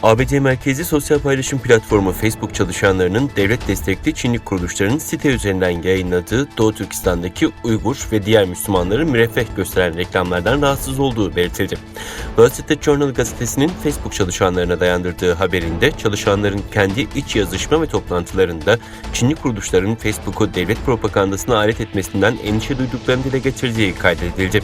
ABD merkezli sosyal paylaşım platformu Facebook çalışanlarının devlet destekli Çinli kuruluşların site üzerinden yayınladığı Doğu Türkistan'daki Uygur ve diğer Müslümanları müreffeh gösteren reklamlardan rahatsız olduğu belirtildi. Wall Street Journal gazetesinin Facebook çalışanlarına dayandırdığı haberinde çalışanların kendi iç yazışma ve toplantılarında Çinli kuruluşların Facebook'u devlet propagandasına alet etmesinden endişe duyduklarını dile getirdiği kaydedildi.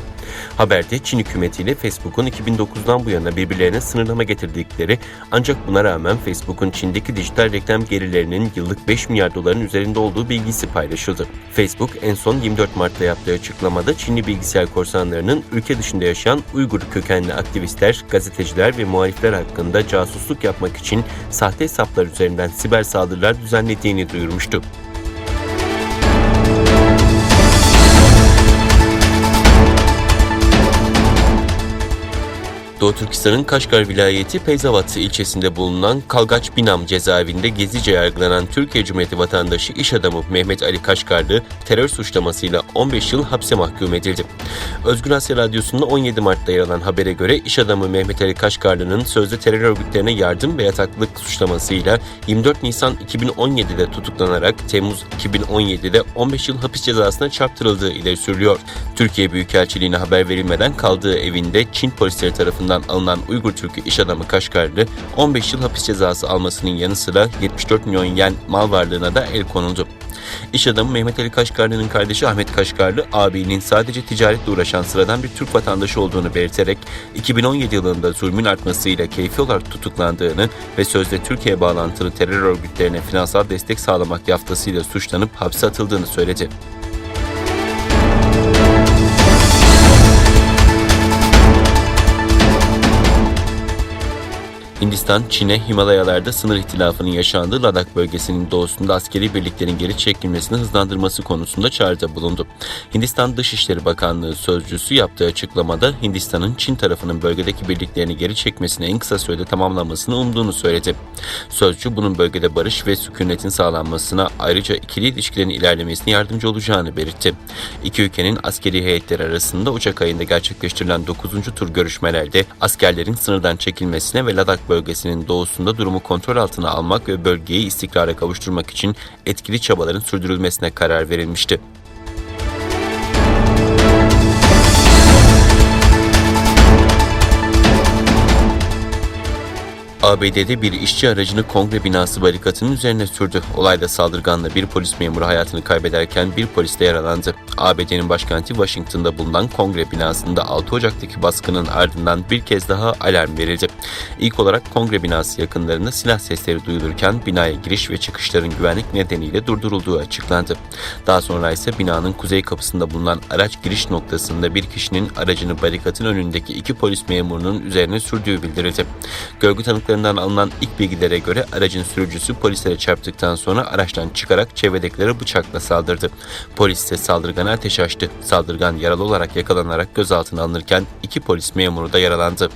Haberde Çin hükümetiyle Facebook'un 2009'dan bu yana birbirlerine sınırlama getirdikleri ancak buna rağmen Facebook'un Çin'deki dijital reklam gelirlerinin yıllık 5 milyar doların üzerinde olduğu bilgisi paylaşıldı. Facebook en son 24 Mart'ta yaptığı açıklamada Çinli bilgisayar korsanlarının ülke dışında yaşayan Uygur kökenli aktivistler, gazeteciler ve muhalifler hakkında casusluk yapmak için sahte hesaplar üzerinden siber saldırılar düzenlediğini duyurmuştu. Doğu Türkistan'ın Kaşgar vilayeti Peyzavat ilçesinde bulunan Kalgaç Binam cezaevinde gizlice yargılanan Türkiye Cumhuriyeti vatandaşı iş adamı Mehmet Ali Kaşgarlı terör suçlamasıyla 15 yıl hapse mahkum edildi. Özgür Asya Radyosu'nda 17 Mart'ta yer alan habere göre iş adamı Mehmet Ali Kaşgarlı'nın sözde terör örgütlerine yardım ve yataklık suçlamasıyla 24 Nisan 2017'de tutuklanarak Temmuz 2017'de 15 yıl hapis cezasına çarptırıldığı ileri sürülüyor. Türkiye Büyükelçiliğine haber verilmeden kaldığı evinde Çin polisleri tarafından alınan Uygur Türk'ü iş adamı Kaşgarlı 15 yıl hapis cezası almasının yanı sıra 74 milyon yen mal varlığına da el konuldu. İş adamı Mehmet Ali Kaşgarlı'nın kardeşi Ahmet Kaşgarlı, abinin sadece ticaretle uğraşan sıradan bir Türk vatandaşı olduğunu belirterek 2017 yılında zulmün artmasıyla keyfi olarak tutuklandığını ve sözde Türkiye bağlantılı terör örgütlerine finansal destek sağlamak yaftasıyla suçlanıp hapse atıldığını söyledi. Hindistan, Çin'e Himalayalarda sınır ihtilafının yaşandığı Ladak bölgesinin doğusunda askeri birliklerin geri çekilmesini hızlandırması konusunda çağrıda bulundu. Hindistan Dışişleri Bakanlığı sözcüsü yaptığı açıklamada Hindistan'ın Çin tarafının bölgedeki birliklerini geri çekmesini en kısa sürede tamamlamasını umduğunu söyledi. Sözcü bunun bölgede barış ve sükunetin sağlanmasına ayrıca ikili ilişkilerin ilerlemesine yardımcı olacağını belirtti. İki ülkenin askeri heyetleri arasında Ocak ayında gerçekleştirilen 9. tur görüşmelerde askerlerin sınırdan çekilmesine ve Ladak bölgesinin doğusunda durumu kontrol altına almak ve bölgeyi istikrara kavuşturmak için etkili çabaların sürdürülmesine karar verilmişti. ABD'de bir işçi aracını kongre binası barikatının üzerine sürdü. Olayda saldırganla bir polis memuru hayatını kaybederken bir polis de yaralandı. ABD'nin başkenti Washington'da bulunan kongre binasında 6 Ocak'taki baskının ardından bir kez daha alarm verildi. İlk olarak kongre binası yakınlarında silah sesleri duyulurken binaya giriş ve çıkışların güvenlik nedeniyle durdurulduğu açıklandı. Daha sonra ise binanın kuzey kapısında bulunan araç giriş noktasında bir kişinin aracını barikatın önündeki 2 polis memurunun üzerine sürdüğü bildirildi. Görgü tanıklarından alınan ilk bilgilere göre aracın sürücüsü polislere çarptıktan sonra araçtan çıkarak çevredekilere bıçakla saldırdı. Polis ise saldırgana ateş açtı. Saldırgan yaralı olarak yakalanarak gözaltına alınırken 2 polis memuru da yaralandı.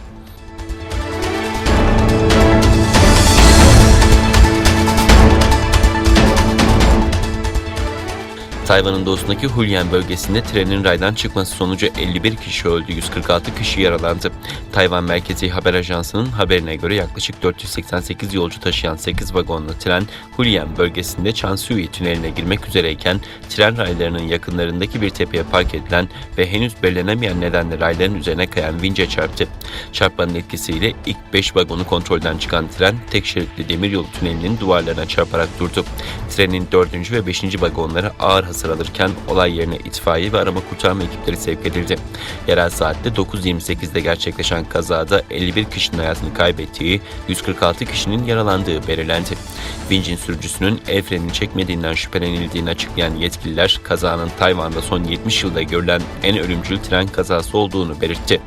Tayvan'ın doğusundaki Hualien bölgesinde trenin raydan çıkması sonucu 51 kişi öldü, 146 kişi yaralandı. Tayvan Merkezi Haber Ajansı'nın haberine göre yaklaşık 488 yolcu taşıyan 8 vagonlu tren Hualien bölgesinde Chansui tüneline girmek üzereyken tren raylarının yakınlarındaki bir tepeye park edilen ve henüz belirlenemeyen nedenle rayların üzerine kayan vinçe çarptı. Çarpmanın etkisiyle ilk 5 vagonu kontrolden çıkan tren tek şeritli demiryolu tünelinin duvarlarına çarparak durdu. Trenin 4. ve 5. vagonları ağır hasar alırken olay yerine itfaiye ve arama kurtarma ekipleri sevk edildi. Yerel saatte 9:28'de gerçekleşen kazada 51 kişinin hayatını kaybettiği, 146 kişinin yaralandığı belirlendi. Vincin sürücüsünün el frenini çekmediğinden şüphelenildiğini açıklayan yetkililer kazanın Tayvan'da son 70 yılda görülen en ölümcül tren kazası olduğunu belirtti.